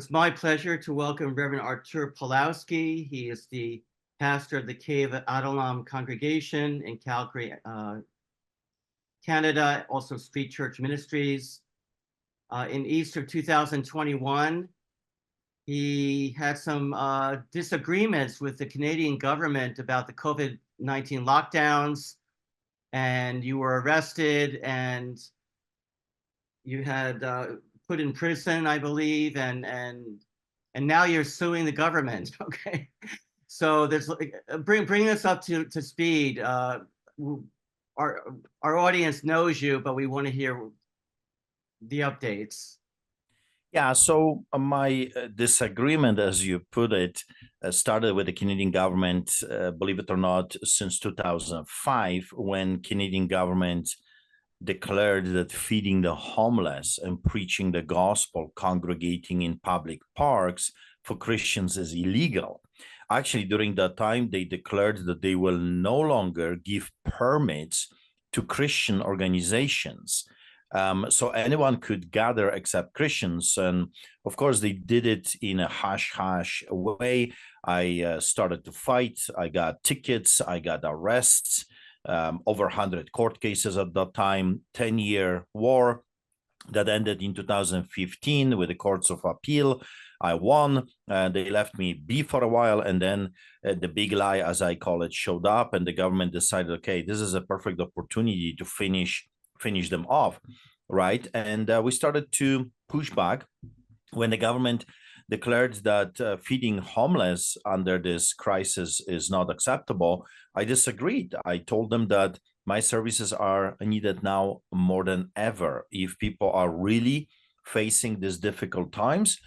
It's my pleasure to welcome Reverend Artur Pawlowski. He is the pastor of the Cave of Adullam congregation in Calgary, Canada, also Street Church Ministries. In Easter 2021, he had some disagreements with the Canadian government about the COVID-19 lockdowns, and you were arrested and you had put in prison, I believe, and now you're suing the government. Okay, so there's bring us up to speed. Our audience knows you, but we want to hear the updates. Yeah, so my disagreement, as you put it, started with the Canadian government, believe it or not, since 2005, when Canadian government declared that feeding the homeless and preaching the gospel, congregating in public parks for Christians is illegal. Actually, during that time, they declared that they will no longer give permits to Christian organizations. So anyone could gather except Christians. And of course, they did it in a hush-hush way. I started to fight. I got tickets. I got arrests. Over 100 court cases at that time, 10-year war that ended in 2015 with the courts of appeal. I won. They left me be for a while, and then the big lie, as I call it, showed up, and the government decided, okay, this is a perfect opportunity to finish them off, right? And we started to push back when the government declared that feeding homeless under this crisis is not acceptable. I disagreed. I told them that my services are needed now more than ever. If people are really facing these difficult times,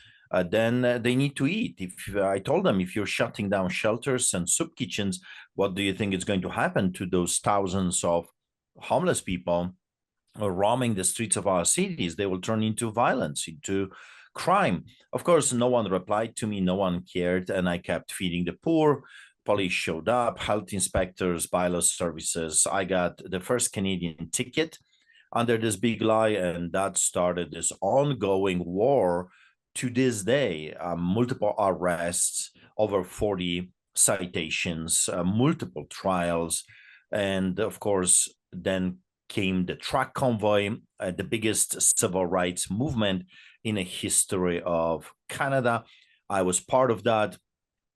then they need to eat. I told them, if you're shutting down shelters and soup kitchens, what do you think is going to happen to those thousands of homeless people roaming the streets of our cities? They will turn into violence, into crime. Of course, no one replied to me, no one cared, and I kept feeding the poor. Police showed up, health inspectors, bylaw services. I got the first Canadian ticket under this big lie, and that started this ongoing war to this day. Multiple arrests, over 40 citations, multiple trials, and of course, then came the truck convoy, the biggest civil rights movement in the history of Canada. I was part of that.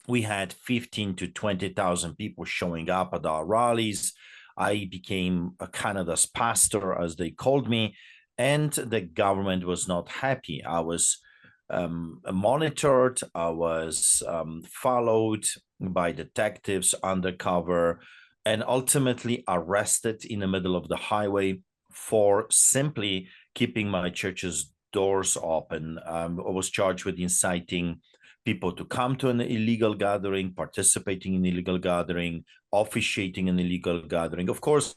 We had 15 to 20,000 people showing up at our rallies. I became Canada's pastor, as they called me, and the government was not happy. I was monitored. I was followed by detectives undercover, and ultimately arrested in the middle of the highway for simply keeping my church's doors open. I was charged with inciting people to come to an illegal gathering, participating in illegal gathering, officiating an illegal gathering. Of course,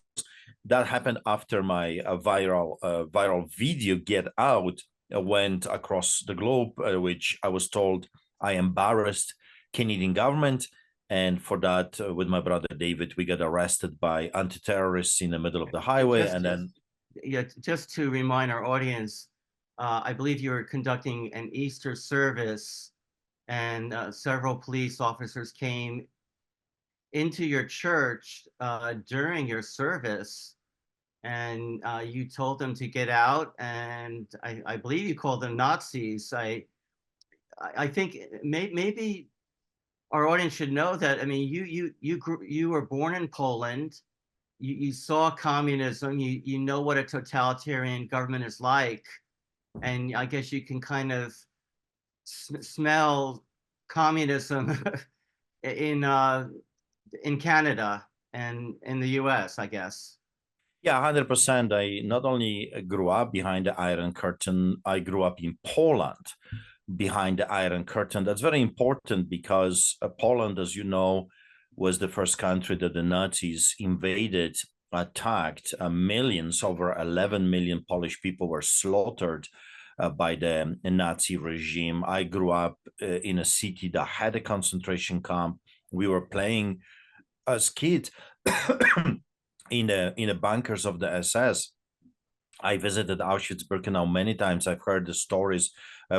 that happened after my viral video Get Out went across the globe, which I was told I embarrassed Canadian government. And for that, with my brother David, we got arrested by anti-terrorists in the middle of the highway. Just to remind our audience, I believe you were conducting an Easter service, and several police officers came into your church during your service, and you told them to get out, and I believe you called them Nazis. I think maybe our audience should know that. I mean, you were born in Poland. You saw communism. You know what a totalitarian government is like, and I guess you can kind of smell communism in Canada and in the U.S., I guess. Yeah, 100%. I not only grew up behind the Iron Curtain, I grew up in Poland behind the Iron Curtain. That's very important because Poland, as you know, was the first country that the Nazis invaded, attacked. Millions, over 11 million Polish people were slaughtered by the Nazi regime. I grew up in a city that had a concentration camp. We were playing as kids in the bunkers of the SS. I visited Auschwitz-Birkenau many times. I've heard the stories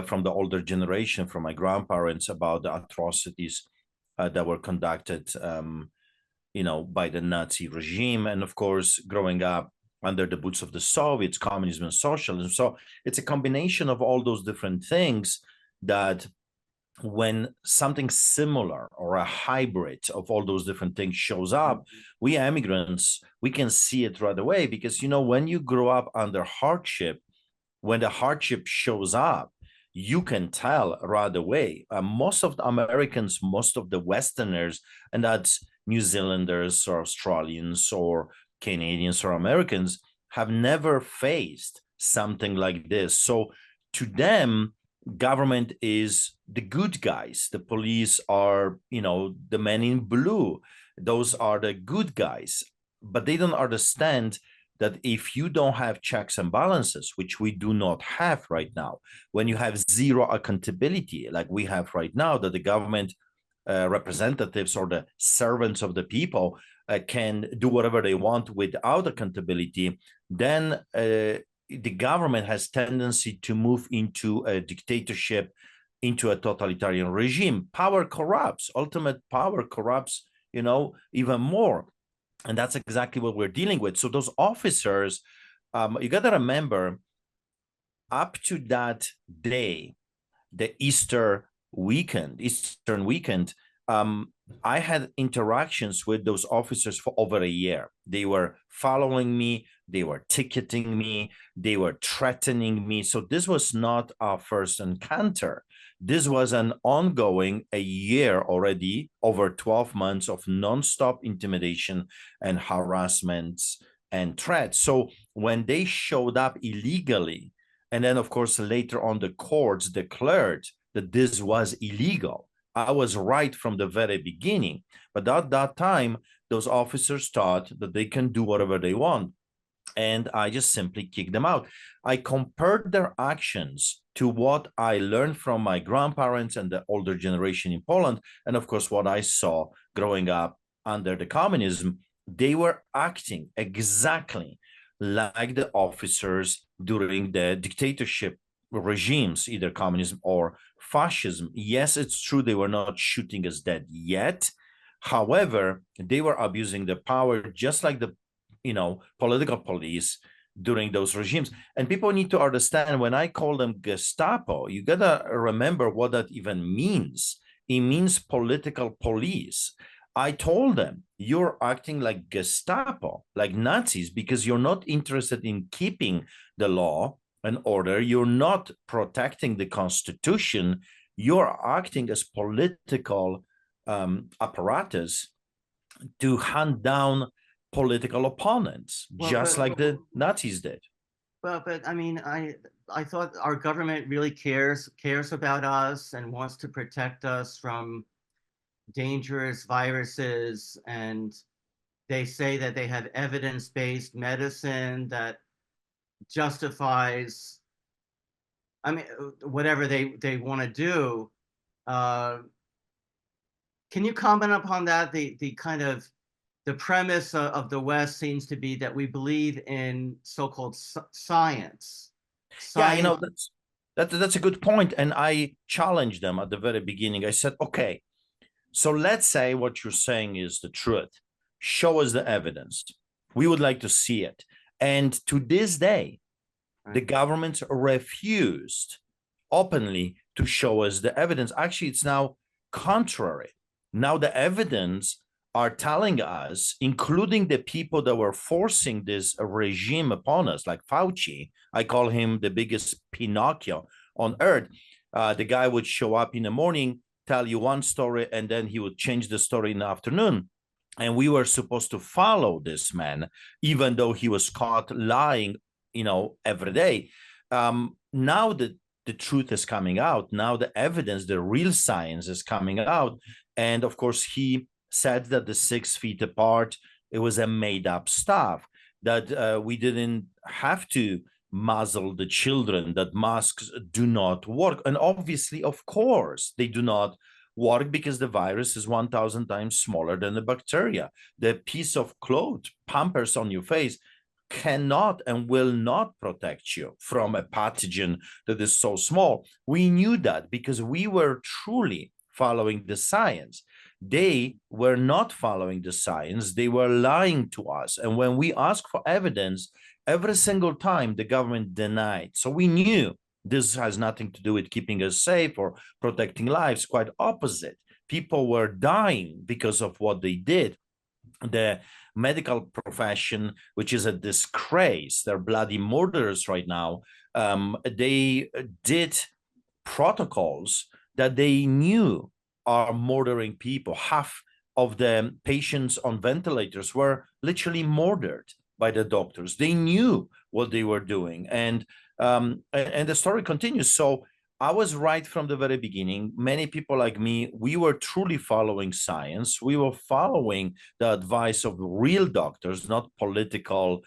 from the older generation, from my grandparents, about the atrocities that were conducted, by the Nazi regime. And of course, growing up under the boots of the Soviets, communism and socialism. So it's a combination of all those different things that when something similar or a hybrid of all those different things shows up, we immigrants, we can see it right away, because, when you grow up under hardship, when the hardship shows up, you can tell right away. Most of the Americans, most of the Westerners, and that's New Zealanders or Australians or Canadians or Americans, have never faced something like this. So to them, government is the good guys. The police are, the men in blue. Those are the good guys. But they don't understand that if you don't have checks and balances, which we do not have right now, when you have zero accountability, like we have right now, that the government representatives or the servants of the people can do whatever they want without accountability, then the government has tendency to move into a dictatorship, into a totalitarian regime. Power corrupts. Ultimate power corrupts, even more. And that's exactly what we're dealing with. So those officers, you got to remember, up to that day, the Eastern weekend, I had interactions with those officers for over a year. They were following me, they were ticketing me, they were threatening me. So this was not our first encounter. This was an ongoing, a year already, over 12 months of nonstop intimidation and harassments and threats. So when they showed up illegally, and then of course later on the courts declared that this was illegal, I was right from the very beginning. But at that time, those officers thought that they can do whatever they want. And I just simply kicked them out. I compared their actions to what I learned from my grandparents and the older generation in Poland. And of course, what I saw growing up under the communism. They were acting exactly like the officers during the dictatorship regimes, either communism or fascism. Yes, it's true they were not shooting us dead yet. However, they were abusing the power just like the, political police during those regimes. And people need to understand, when I call them Gestapo, you gotta remember what that even means. It means political police. I told them, you're acting like Gestapo, like Nazis, because you're not interested in keeping the law and order. You're not protecting the Constitution. You're acting as political apparatus to hunt down political opponents, just like the Nazis did. Well, but I mean, I thought our government really cares about us and wants to protect us from dangerous viruses, and they say that they have evidence-based medicine that justifies, I mean, whatever they want to do. Can you comment upon that? The kind of the premise of the West seems to be that we believe in so-called science. Yeah, that's a good point. And I challenged them at the very beginning. I said, okay, so let's say what you're saying is the truth. Show us the evidence. We would like to see it. And to this day, the government refused openly to show us the evidence. Actually, it's now contrary. Now the evidence are telling us, including the people that were forcing this regime upon us, like Fauci. I call him the biggest Pinocchio on earth. The guy would show up in the morning, tell you one story, and then he would change the story in the afternoon. And we were supposed to follow this man, even though he was caught lying, every day. Now that the truth is coming out, now the evidence, the real science is coming out. And of course, he said that the 6 feet apart, it was a made up stuff, that we didn't have to muzzle the children, that masks do not work. And obviously, of course, they do not work, because the virus is 1,000 times smaller than the bacteria. The piece of cloth, Pampers on your face, cannot and will not protect you from a pathogen that is so small. We knew that because we were truly following the science. They were not following the science. They were lying to us. And when we asked for evidence, every single time the government denied. So we knew this has nothing to do with keeping us safe or protecting lives. Quite opposite. People were dying because of what they did. The medical profession, which is a disgrace, they're bloody murderers right now. They did protocols that they knew are murdering people. Half of the patients on ventilators were literally murdered by the doctors. They knew what they were doing, and the story continues. So I was right from the very beginning. Many people like me, we were truly following science. We were following the advice of real doctors, not political,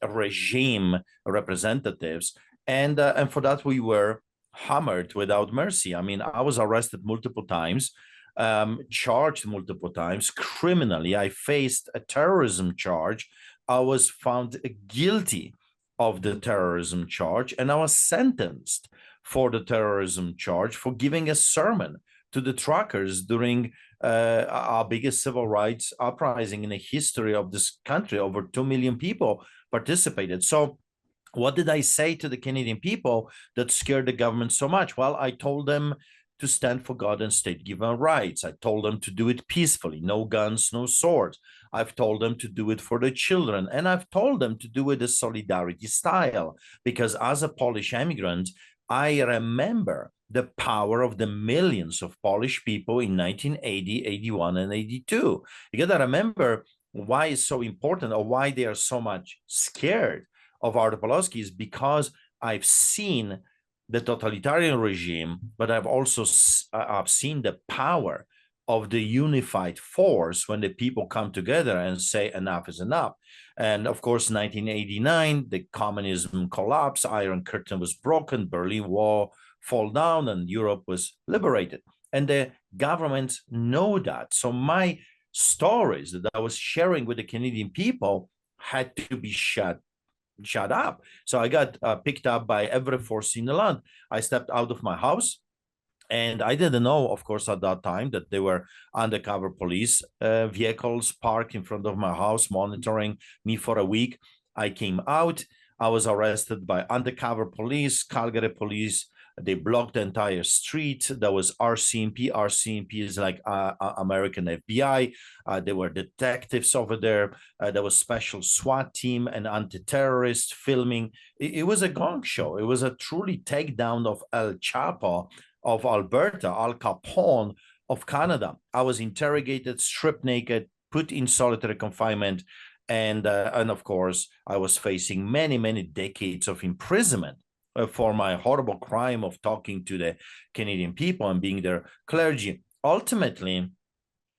regime representatives. And for that, we were hammered without mercy. I mean, I was arrested multiple times, charged multiple times criminally. I faced a terrorism charge. I was found guilty of the terrorism charge, and I was sentenced for the terrorism charge for giving a sermon to the truckers during our biggest civil rights uprising in the history of this country. Over 2 million people participated. So what did I say to the Canadian people that scared the government so much? Well, I told them to stand for God and state-given rights. I told them to do it peacefully, no guns, no swords. I've told them to do it for the children, and I've told them to do it a solidarity style, because as a Polish immigrant, I remember the power of the millions of Polish people in 1980, 81, and 82. You got to remember why it's so important, or why they are so much scared of Artur Pawlowski, is because I've seen the totalitarian regime, but I've also I've seen the power of the unified force when the people come together and say enough is enough. And of course, 1989, the communism collapsed, Iron Curtain was broken, Berlin Wall fall down, and Europe was liberated. And the governments know that. So my stories that I was sharing with the Canadian people had to be shut up. So I got picked up by every force in the land. I stepped out of my house, and I didn't know, of course, at that time that there were undercover police vehicles parked in front of my house, monitoring me for a week. I came out. I was arrested by undercover police, Calgary Police. They blocked the entire street. There was RCMP. RCMP is like American FBI. There were detectives over there. There was special SWAT team and anti-terrorist filming. It was a gong show. It was a truly takedown of El Chapo of Alberta, Al Capone of Canada. I was interrogated, stripped naked, put in solitary confinement, and of course, I was facing many, many decades of imprisonment for my horrible crime of talking to the Canadian people and being their clergy. Ultimately,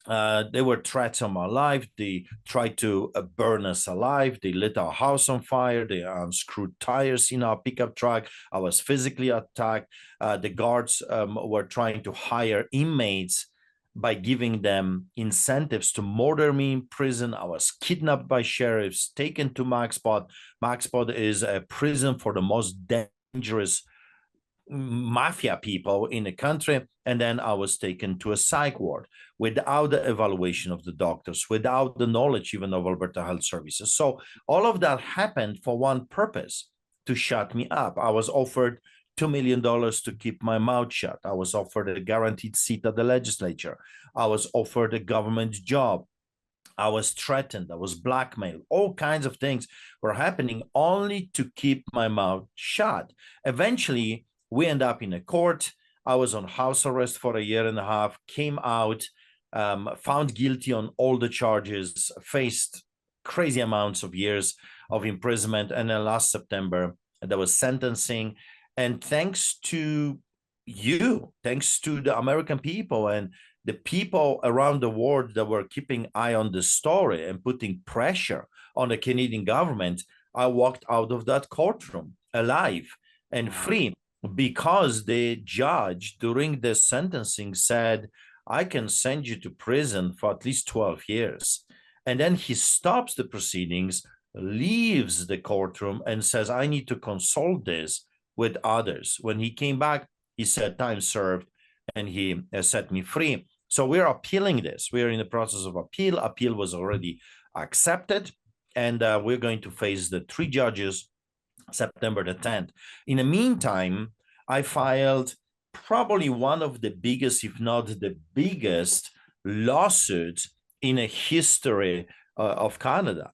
there were threats on my life. They tried to burn us alive. They lit our house on fire. They unscrewed tires in our pickup truck. I was physically attacked. The guards were trying to hire inmates by giving them incentives to murder me in prison. I was kidnapped by sheriffs, taken to Maxpot. Maxpot is a prison for the most dangerous mafia people in the country. And then I was taken to a psych ward without the evaluation of the doctors, without the knowledge even of Alberta Health Services. So all of that happened for one purpose: to shut me up. I was offered $2 million to keep my mouth shut. I was offered a guaranteed seat at the legislature. I was offered a government job. I was threatened. I was blackmailed. All kinds of things were happening only to keep my mouth shut. Eventually, we end up in a court. I was on house arrest for a year and a half, came out, found guilty on all the charges, faced crazy amounts of years of imprisonment. And then last September, there was sentencing. And thanks to you, thanks to the American people and the people around the world that were keeping eye on the story and putting pressure on the Canadian government, I walked out of that courtroom alive and free, because the judge during the sentencing said, I can send you to prison for at least 12 years. And then he stops the proceedings, leaves the courtroom, and says, I need to consult this with others. When he came back, he said, time served, and he set me free. So we're appealing this. We're in the process of appeal. Appeal was already accepted, and we're going to face the 3 judges September the 10th. In the meantime, I filed probably one of the biggest, if not the biggest, lawsuits in a history of Canada.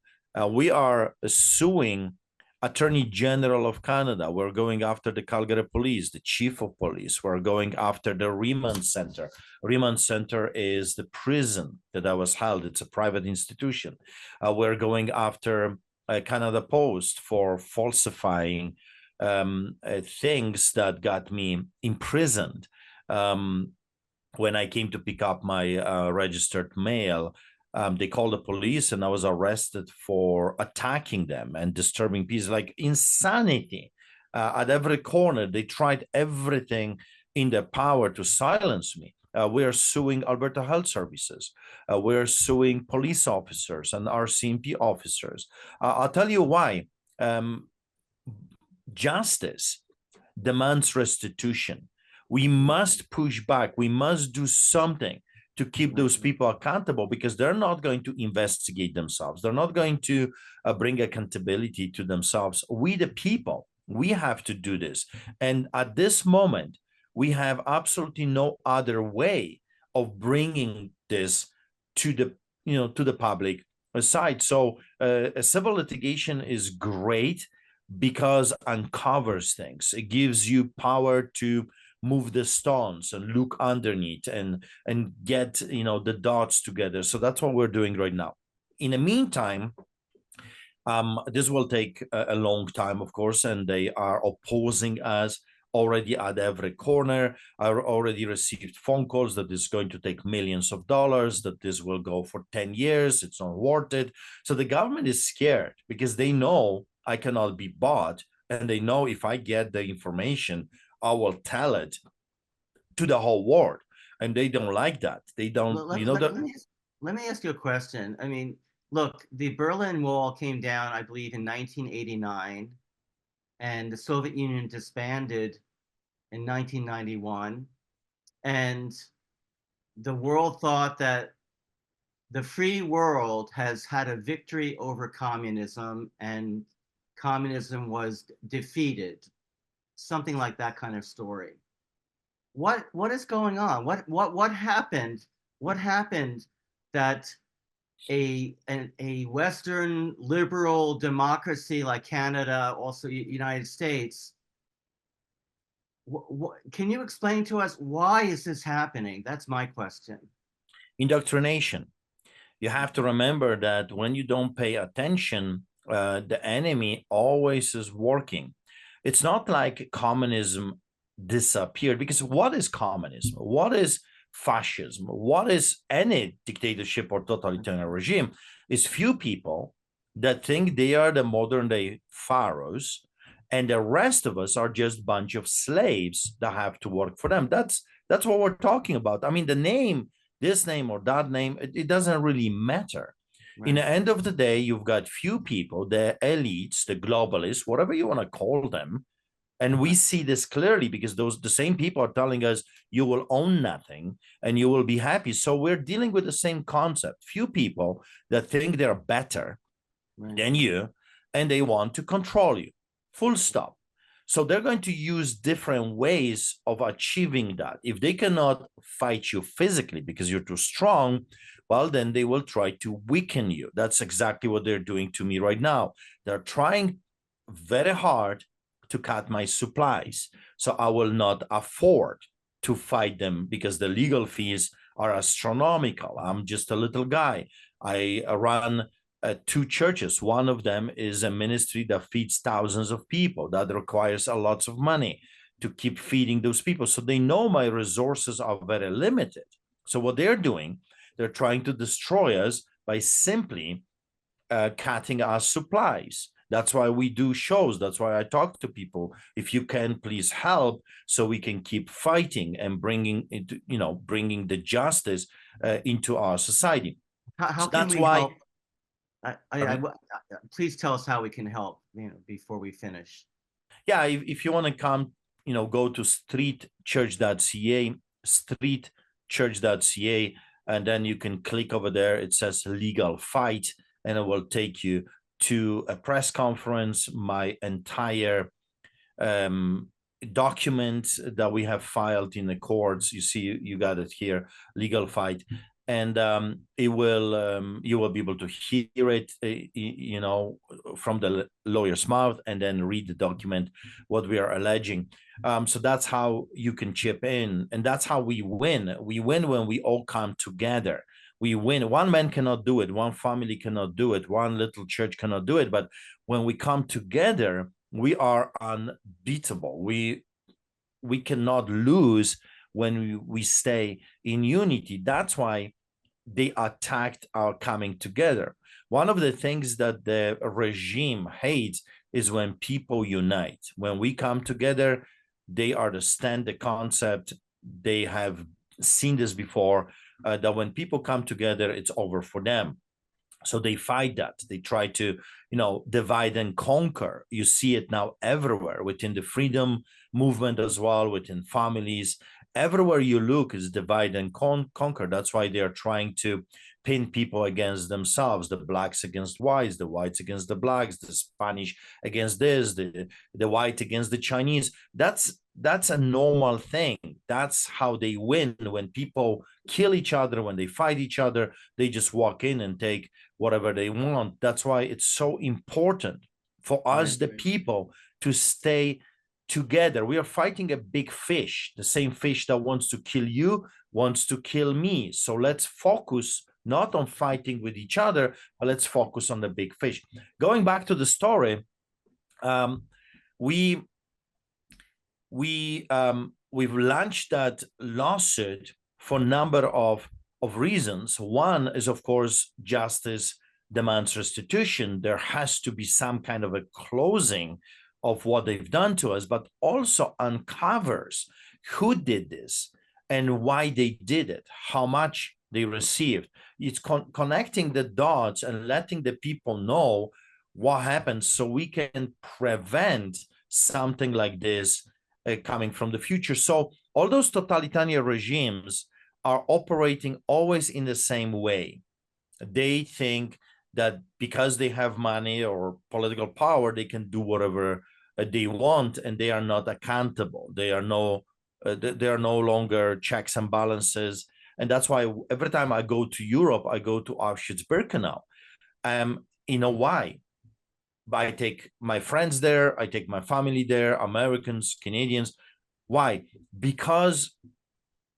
We are suing Attorney General of Canada. We're going after the Calgary Police, the Chief of Police. We're going after the Remand Center. Remand Center is the prison that I was held. It's a private institution. We're going after Canada Post for falsifying things that got me imprisoned. When I came to pick up my registered mail, they called the police and I was arrested for attacking them and disturbing peace, like insanity. At every corner, they tried everything in their power to silence me. We are suing Alberta Health Services. We're suing police officers and RCMP officers. I'll tell you why. Justice demands restitution. We must push back. We must do something to keep those people accountable, because they're not going to investigate themselves. They're not going to bring accountability to themselves. We, the people, we have to do this. And at this moment, we have absolutely no other way of bringing this to the, to the public side. So a civil litigation is great because it uncovers things. It gives you power to move the stones and look underneath and get the dots together. So that's what we're doing right now. In the meantime, this will take a long time, of course, and they are opposing us already at every corner. I already received phone calls that this is going to take millions of dollars, that this will go for 10 years, it's not worth it. So the government is scared because they know I cannot be bought, and they know if I get the information, I will tell it to the whole world, and they don't like that. They don't, let me ask you a question. I mean, look, the Berlin Wall came down, I believe, in 1989, and the Soviet Union disbanded in 1991. And the world thought that the free world has had a victory over communism, and communism was defeated. Something like that kind of story. What is going on? What happened? What happened that a Western liberal democracy like Canada, also United States, can you explain to us why is this happening? That's my question. Indoctrination. You have to remember that when you don't pay attention, the enemy always is working. It's not like communism disappeared, because what is communism? What is fascism? What is any dictatorship or totalitarian regime? Is few people that think they are the modern day pharaohs, and the rest of us are just a bunch of slaves that have to work for them. That's what we're talking about. I mean, the name, this name or that name, it doesn't really matter. Right. In the end of the day, you've got few people, the elites, the globalists, whatever you want to call them. And we see this clearly because the same people are telling us you will own nothing and you will be happy. So we're dealing with the same concept. Few people that think they're better than you, and they want to control you. Full stop. So they're going to use different ways of achieving that. If they cannot fight you physically because you're too strong, well, then they will try to weaken you. That's exactly what they're doing to me right now. They're trying very hard to cut my supplies. So I will not afford to fight them because the legal fees are astronomical. I'm just a little guy. I run 2 churches. One of them is a ministry that feeds thousands of people. That requires a lot of money to keep feeding those people. So they know my resources are very limited. So what they're doing, they're trying to destroy us by simply cutting our supplies. That's why we do shows. That's why I talk to people. If you can, please help, so we can keep fighting and bringing the justice into our society. How can we help? Please tell us how we can help, before we finish. Yeah, if you want to come, go to streetchurch.ca, streetchurch.ca, and then you can click over there. It says legal fight, and it will take you to a press conference, my entire document that we have filed in the courts. You see, you got it here, legal fight. And you will be able to hear it, from the lawyer's mouth, and then read the document, what we are alleging. So that's how you can chip in, and that's how we win. We win when we all come together. We win. One man cannot do it. One family cannot do it. One little church cannot do it. But when we come together, we are unbeatable. We cannot lose when we stay in unity. That's why they attacked our coming together. One of the things that the regime hates is when people unite. When we come together, they understand the concept. They have seen this before, that when people come together, it's over for them. So they fight that. They try to, divide and conquer. You see it now everywhere, within the freedom movement as well, within families. Everywhere you look is divide and conquer. That's why they are trying to pin people against themselves, the blacks against whites, the whites against the blacks, the Spanish against this, the white against the Chinese. That's a normal thing. That's how they win. When people kill each other, when they fight each other, they just walk in and take whatever they want. That's why it's so important for us, the people, to stay together. We are fighting a big fish. The same fish that wants to kill you wants to kill me. So let's focus not on fighting with each other, but let's focus on the big fish. Going back to the story, we've launched that lawsuit for a number of reasons. One is, of course, justice demands restitution. There has to be some kind of a closing of what they've done to us, but also uncovers who did this and why they did it, how much they received. It's connecting the dots and letting the people know what happened, so we can prevent something like this coming from the future. So all those totalitarian regimes are operating always in the same way. They think that because they have money or political power, they can do whatever they want, and they are not accountable. They are no longer checks and balances. And that's why every time I go to Europe, I go to Auschwitz-Birkenau. Why? I take my friends there, I take my family there, Americans, Canadians. Why? Because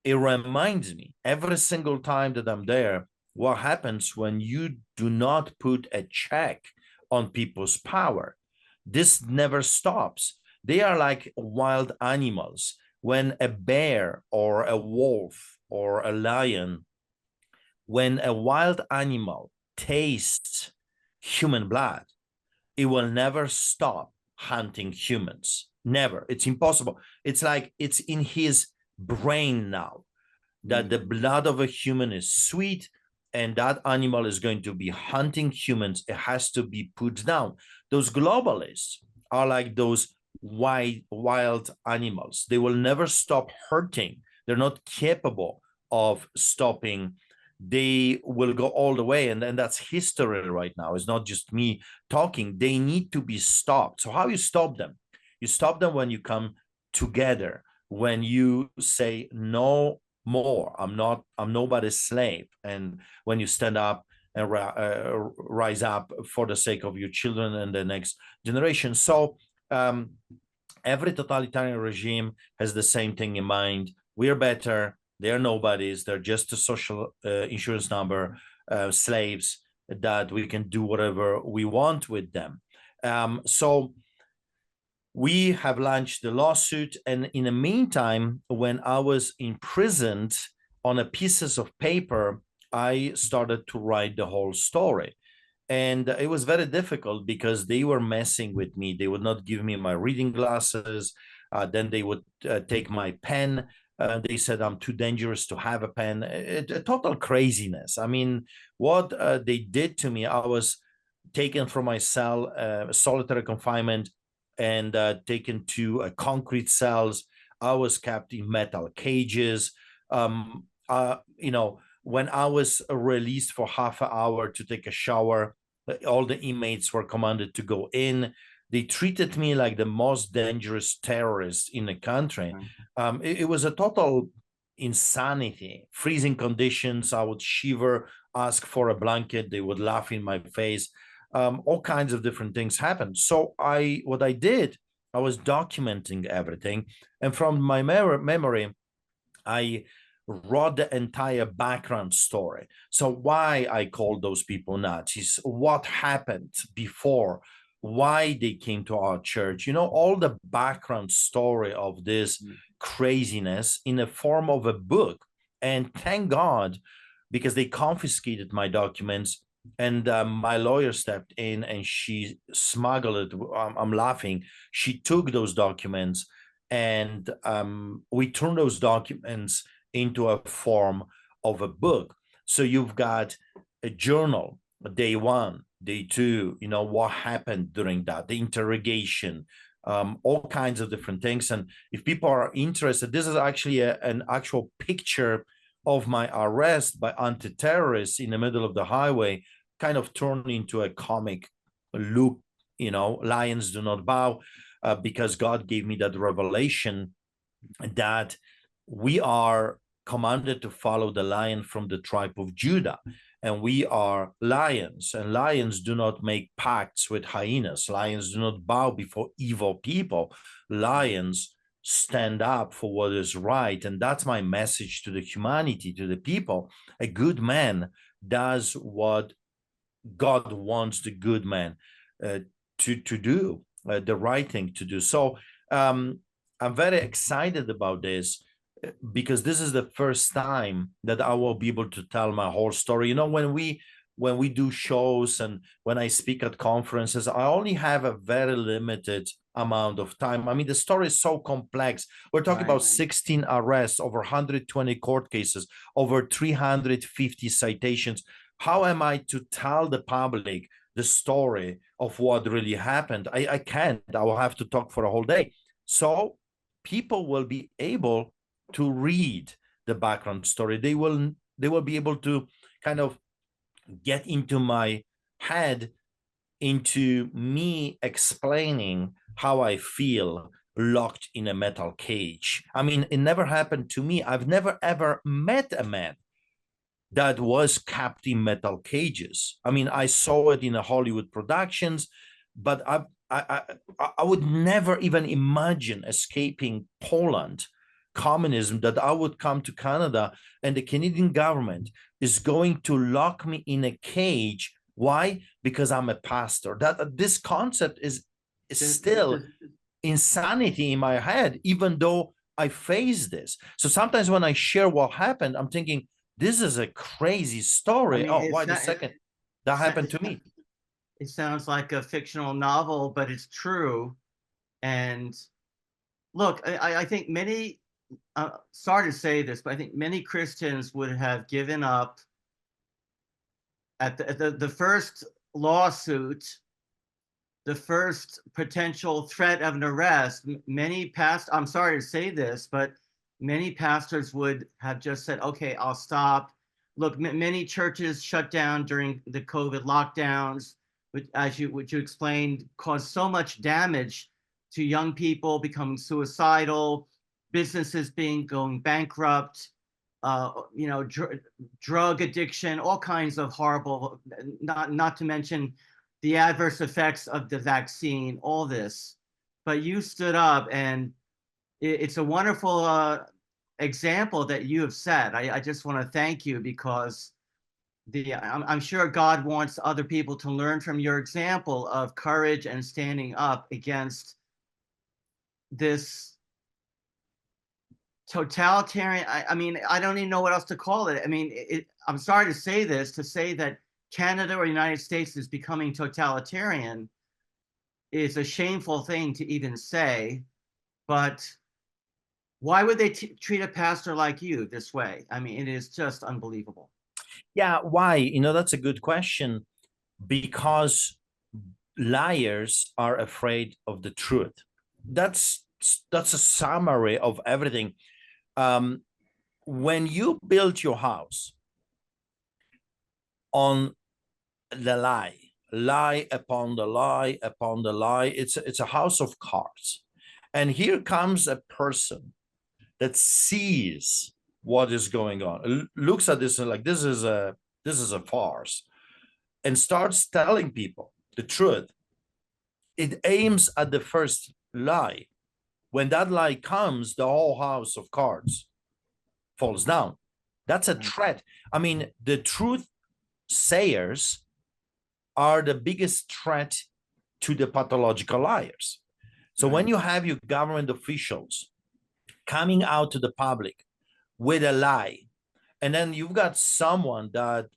it reminds me every single time that I'm there, what happens when you do not put a check on people's power. This never stops. They are like wild animals. When a bear or a wolf or a lion, when a wild animal tastes human blood, it will never stop hunting humans. Never. It's impossible. It's like it's in his brain now that the blood of a human is sweet, and that animal is going to be hunting humans. It has to be put down. Those globalists are like those wild animals. They will never stop hurting. They're not capable of stopping. They will go all the way, and that's history right now. It's not just me talking. They need to be stopped. So how you stop them? You stop them when you come together, when you say no more. I'm nobody's slave. And when you stand up and rise up for the sake of your children and the next generation. So every totalitarian regime has the same thing in mind. We're better. They're nobodies. They're just a social insurance number, slaves that we can do whatever we want with them. So we have launched the lawsuit. And in the meantime, when I was imprisoned, on a pieces of paper, I started to write the whole story. And it was very difficult because they were messing with me. They would not give me my reading glasses. Then they would take my pen. They said I'm too dangerous to have a pen. A total craziness. I mean, what they did to me, I was taken from my cell, solitary confinement, and taken to concrete cells. I was kept in metal cages. When I was released for half an hour to take a shower, all the inmates were commanded to go in. They treated me like the most dangerous terrorist in the country. It was a total insanity. Freezing conditions. I would shiver, ask for a blanket. They would laugh in my face. All kinds of different things happened. So what I did, I was documenting everything. And from my memory, I wrote the entire background story. So why I called those people Nazis, what happened before, why they came to our church, all the background story of this craziness in the form of a book. And thank God, because they confiscated my documents, and my lawyer stepped in and she smuggled it. I'm laughing. She took those documents, and we turned those documents into a form of a book. So you've got a journal, day 1, day 2, what happened during that, the interrogation, all kinds of different things. And if people are interested, this is actually an actual picture of my arrest by anti-terrorists in the middle of the highway, kind of turned into a comic look, Lions Do Not Bow, because God gave me that revelation that we are commanded to follow the lion from the tribe of Judah. And we are lions, and lions do not make pacts with hyenas. Lions do not bow before evil people. Lions stand up for what is right. And that's my message to the humanity, to the people. A good man does what God wants the good man to do, the right thing to do. So I'm very excited about this, because this is the first time that I will be able to tell my whole story. When we do shows and when I speak at conferences, I only have a very limited amount of time. I mean, the story is so complex. We're talking about 16 arrests, over 120 court cases, over 350 citations. How am I to tell the public the story of what really happened? I can't. I will have to talk for a whole day. So people will be able to read the background story. They will be able to kind of get into my head, into me explaining how I feel locked in a metal cage. I mean, it never happened to me. I've never ever met a man that was kept in metal cages. I mean, I saw it in the Hollywood productions, but I would never even imagine escaping Poland, communism, that I would come to Canada and the Canadian government is going to lock me in a cage. Why? Because I'm a pastor. That this concept is still insanity in my head, even though I face this. So sometimes when I share what happened, I'm thinking, this is a crazy story. Wait a second. That happened to me. It sounds like a fictional novel, but it's true. And look, I think many, sorry to say this, but I think many Christians would have given up at the first lawsuit, the first potential threat of an arrest. I'm sorry to say this, but many pastors would have just said, okay, I'll stop. Look, many churches shut down during the COVID lockdowns, which, which you explained, caused so much damage to young people becoming suicidal, businesses going bankrupt, drug addiction, all kinds of horrible, not to mention the adverse effects of the vaccine, all this. But you stood up, and it's a wonderful example that you have set. I just want to thank you, because I'm sure God wants other people to learn from your example of courage and standing up against this totalitarian. I mean, I don't even know what else to call it. I mean, I'm sorry to say this, to say that Canada or United States is becoming totalitarian is a shameful thing to even say, but why would they treat a pastor like you this way? I mean, it is just unbelievable. Yeah, why? That's a good question. Because liars are afraid of the truth. That's a summary of everything. When you build your house on the lie upon the lie upon the lie, it's a house of cards. And here comes a person that sees what is going on, looks at this and like, this is a farce, and starts telling people the truth. It aims at the first lie. When that lie comes, the whole house of cards falls down. That's a threat. I mean, the truth sayers are the biggest threat to the pathological liars. So when you have your government officials coming out to the public with a lie, and then you've got someone that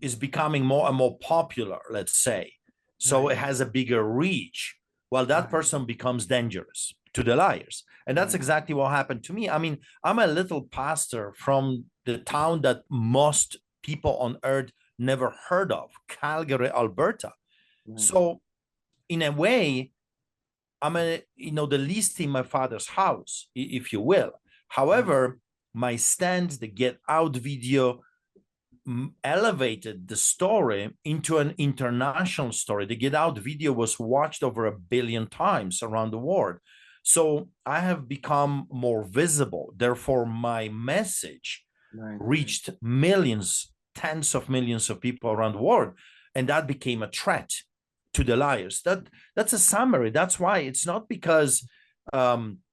is becoming more and more popular, let's say, so it has a bigger reach, well, that person becomes dangerous to the liars. And that's exactly what happened to me. I mean, I'm a little pastor from the town that most people on earth never heard of, Calgary, Alberta. So in a way, I'm the least in my father's house, if you will. However, my stand, the Get Out video, elevated the story into an international story. The Get Out video was watched over 1 billion times around the world. So I have become more visible. Therefore, my message reached millions, tens of millions of people around the world. And that became a threat to the liars. That's a summary. That's why it's not because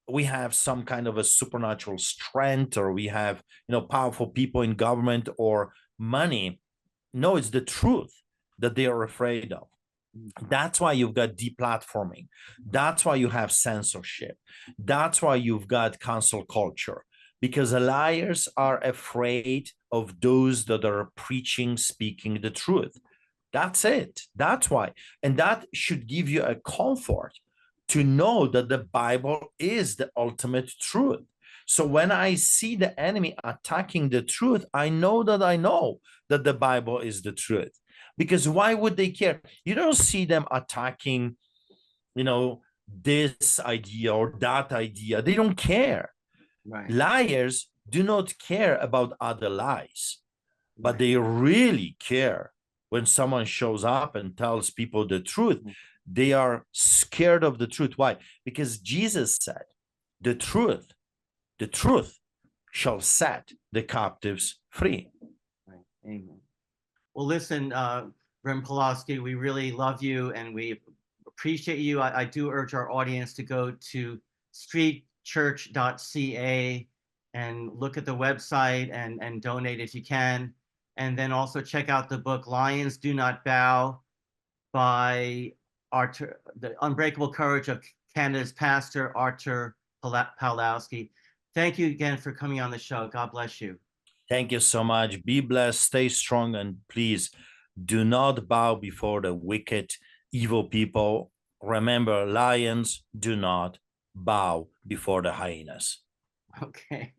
we have some kind of a supernatural strength, or we have powerful people in government or money. No, it's the truth that they are afraid of. That's why you've got deplatforming. That's why you have censorship. That's why you've got cancel culture, because the liars are afraid of those that are preaching, speaking the truth. That's it. That's why. And that should give you a comfort to know that the Bible is the ultimate truth. So when I see the enemy attacking the truth, I know that the Bible is the truth. Because why would they care? You don't see them attacking, this idea or that idea. They don't care. Liars do not care about other lies, but they really care when someone shows up and tells people the truth. They are scared of the truth. Why? Because Jesus said, the truth shall set the captives free. Amen. Well, listen, Reverend Pawlowski, we really love you and we appreciate you. I do urge our audience to go to streetchurch.ca and look at the website and donate if you can. And then also check out the book, Lions Do Not Bow, by Artur, The Unbreakable Courage of Canada's Pastor, Artur Pawlowski. Thank you again for coming on the show. God bless you. Thank you so much. Be blessed, stay strong, and please do not bow before the wicked, evil people. Remember, lions do not bow before the hyenas. Okay.